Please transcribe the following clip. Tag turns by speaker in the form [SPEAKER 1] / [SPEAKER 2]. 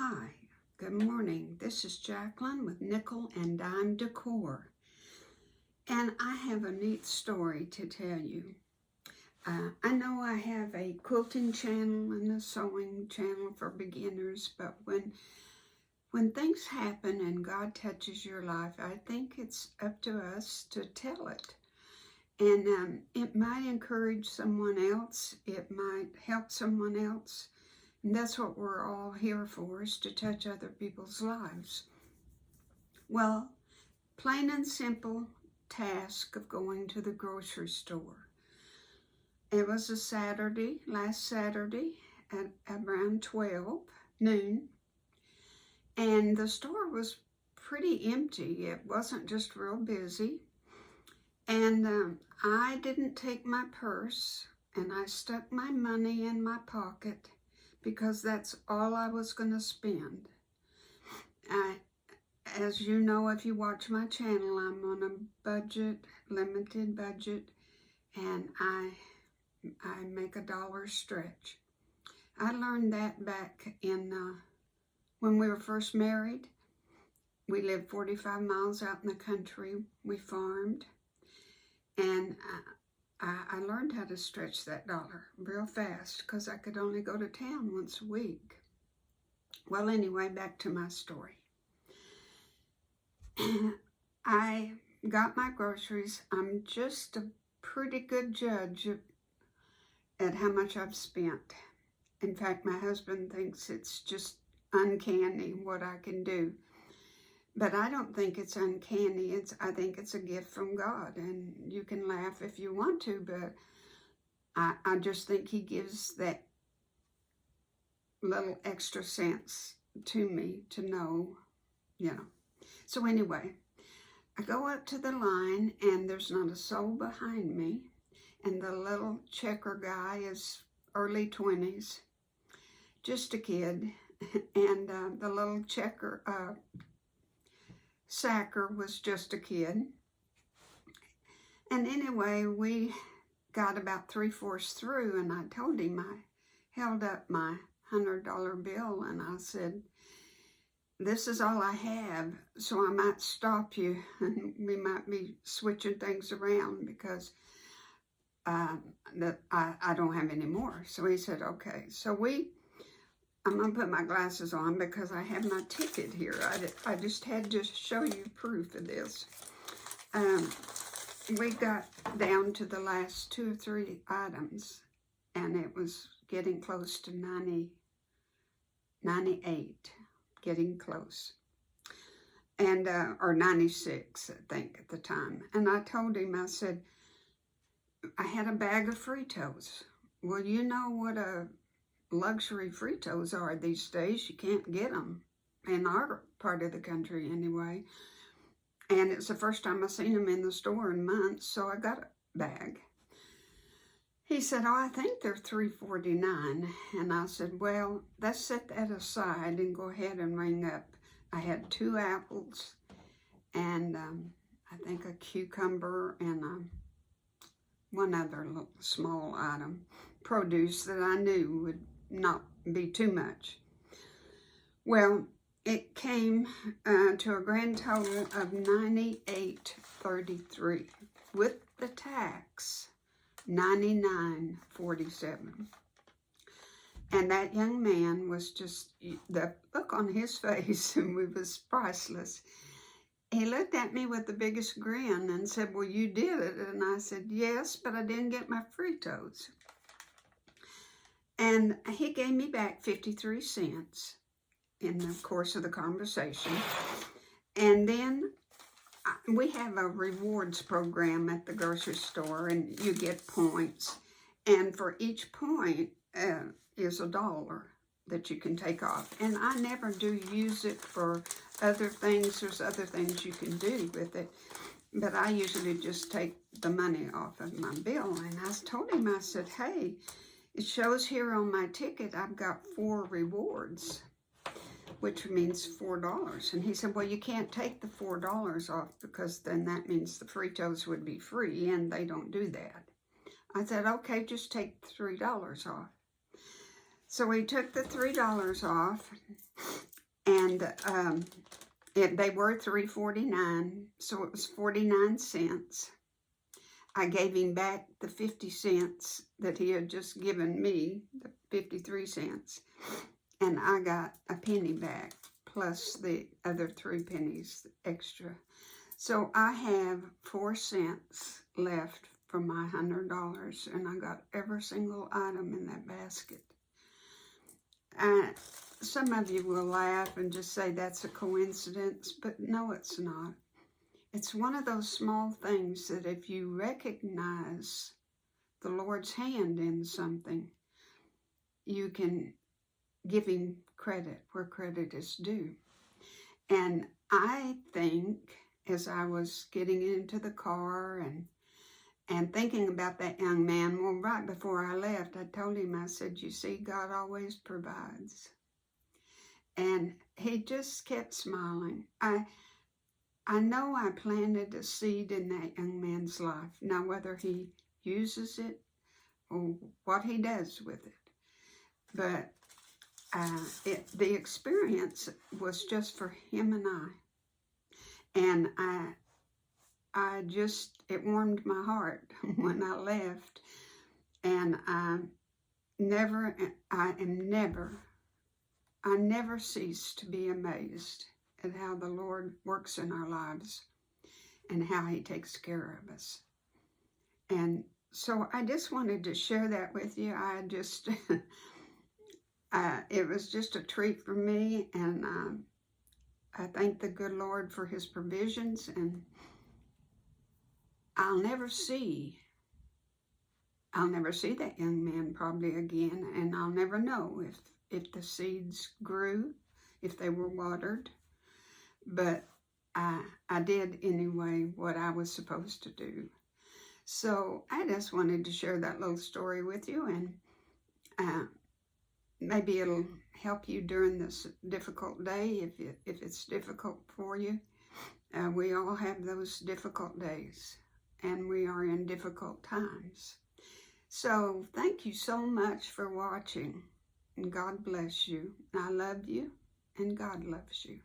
[SPEAKER 1] Hi, good morning. This is Jacqueline with Nickel and Dime Decor, and I have a neat story to tell you. I know I have a quilting channel and a sewing channel for beginners, but when things happen and God touches your life, I think it's up to us to tell it. And it might encourage someone else. It might help someone else. And that's what we're all here for, is to touch other people's lives. Well, plain and simple task of going to the grocery store. It was a Saturday, last Saturday at around 12 noon. And the store was pretty empty. It wasn't just real busy. And I didn't take my purse, and I stuck my money in my pocket, because that's all I was going to spend. As you know, if you watch my channel, I'm on a budget, limited budget, and I make $1 stretch. I learned that back in when we were first married. We lived 45 miles out in the country. We farmed, and I learned how to stretch that dollar real fast because I could only go to town once a week. Well, anyway, back to my story. I got my groceries. I'm just a pretty good judge at how much I've spent. In fact, my husband thinks it's just uncanny what I can do. But I don't think it's uncanny. I think it's a gift from God, and you can laugh if you want to, but I just think He gives that little extra sense to me to know, So anyway, I go up to the line, and there's not a soul behind me, and the little checker guy is early 20s, just a kid, and the little checker sacker was just a kid. And anyway, we got about 3/4 through, and I told him, I held up my $100 bill, and I said, "This is all I have, so I might stop you, and we might be switching things around because I don't have any more." So he said, "Okay." So I'm going to put my glasses on because I have my ticket here. I just had to show you proof of this. We got down to the last 2 or 3 items, and it was getting close to 98, getting close. And, or 96, I think, at the time. And I told him, I said, I had a bag of Fritos. Well, you know what a luxury Fritos are these days. You can't get them in our part of the country anyway. And it's the first time I've seen them in the store in months, so I got a bag. He said, "Oh, I think they're $3.49. And I said, "Well, let's set that aside and go ahead and ring up." I had 2 apples and I think a cucumber and one other little small item, produce that I knew would not be too much. Well, it came to a grand total of $98.33 with the tax, $99.47. And that young man was just, the look on his face was priceless. He looked at me with the biggest grin and said, "Well, you did it." And I said, "Yes, but I didn't get my Fritos." And he gave me back 53 cents in the course of the conversation. And then we have a rewards program at the grocery store, and you get points. And for each point is $1 that you can take off. And I never do use it for other things. There's other things you can do with it. But I usually just take the money off of my bill. And I told him, I said, "Hey, it shows here on my ticket I've got 4 rewards, which means $4. And he said, "Well, you can't take the $4 off because then that means the Fritos would be free, and they don't do that." I said, "Okay, just take $3 off." So he took the $3 off, And they were $3.49, so it was 49 cents. I gave him back the 50 cents that he had just given me, the 53 cents, and I got a penny back, plus the other 3 pennies extra. So I have 4 cents left from my $100, and I got every single item in that basket. Some of you will laugh and just say that's a coincidence, but no, it's not. It's one of those small things that if you recognize the Lord's hand in something, you can give him credit where credit is due. And I think as I was getting into the car and thinking about that young man, well, right before I left, I told him, I said, you see, God always provides. And he just kept smiling. I know I planted a seed in that young man's life. Now, whether he uses it or what he does with it, but the experience was just for him and I. And it warmed my heart when I left. And I never cease to be amazed at how the Lord works in our lives and how he takes care of us. And so I just wanted to share that with you. It was just a treat for me, and I thank the good Lord for his provisions, and I'll never see that young man probably again, and I'll never know if the seeds grew, if they were watered, but I did anyway what I was supposed to do. So I just wanted to share that little story with you, and maybe it'll help you during this difficult day if it's difficult for you. We all have those difficult days, and we are in difficult times. So thank you so much for watching, and God bless you. I love you, and God loves you.